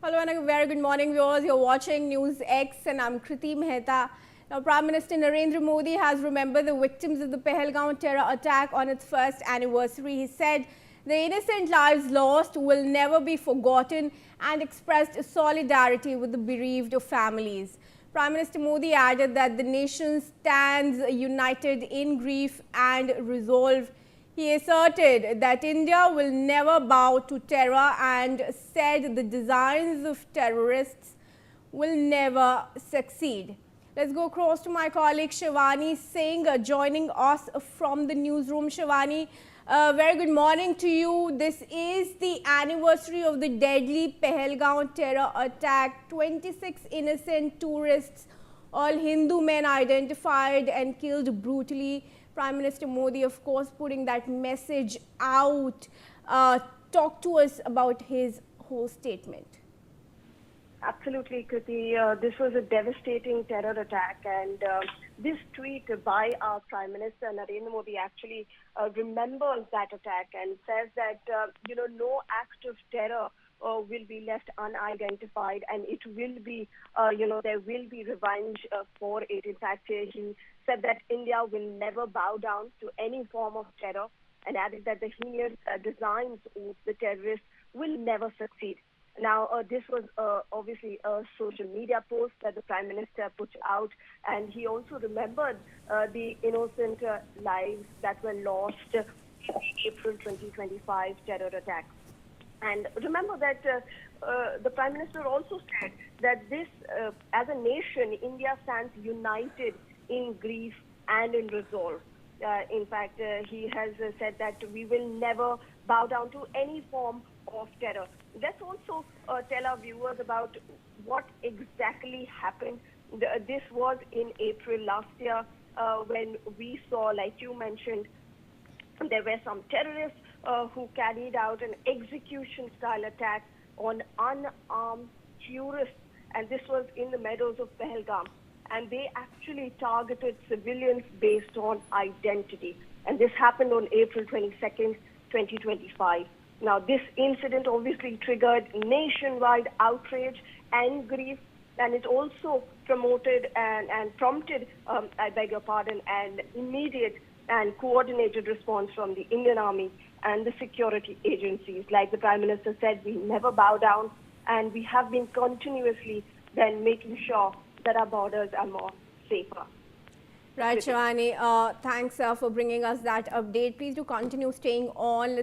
Hello and a very good morning, viewers. You're watching News X and I'm Kriti Mehta. Now, Prime Minister Narendra Modi has remembered the victims of the Pahalgam terror attack on its first anniversary. He said the innocent lives lost will never be forgotten and expressed solidarity with the bereaved families. Prime Minister Modi added that the nation stands united in grief and resolve. He asserted that India will never bow to terror and said the designs of terrorists will never succeed. Let's go across to my colleague Shivani Singh joining us from the newsroom. Shivani, very good morning to you. This is the anniversary of the deadly Pahalgam terror attack. 26 innocent tourists, all Hindu men, identified and killed brutally. Prime Minister Modi, of course, putting that message out. Talk to us about his whole statement. Absolutely, Kriti. This was a devastating terror attack, and this tweet by our Prime Minister Narendra Modi actually remembers that attack and says that no act of terror will be left unidentified, and it will be there will be revenge for it. In fact, he said that India will never bow down to any form of terror, and added that the heinous designs of the terrorists will never succeed. Now, this was obviously a social media post that the Prime Minister put out, and he also remembered the innocent lives that were lost in the April 2025 terror attack. And remember that the Prime Minister also said that this, as a nation, India stands united in grief and in resolve. In fact, he has said that we will never bow down to any form of terror. Let's also tell our viewers about what exactly happened. This was in April last year when we saw, like you mentioned, there were some terrorists who carried out an execution-style attack on unarmed tourists, and this was in the meadows of Pahalgam. And they actually targeted civilians based on identity. And this happened on April 22nd, 2025. Now, this incident obviously triggered nationwide outrage and grief, and it also promoted and prompted, I beg your pardon, an immediate and coordinated response from the Indian Army and the security agencies. Like the Prime Minister said, we never bow down, and we have been continuously then making sure that our borders are more safer. Right, Shivani. Thanks for bringing us that update. Please do continue staying on.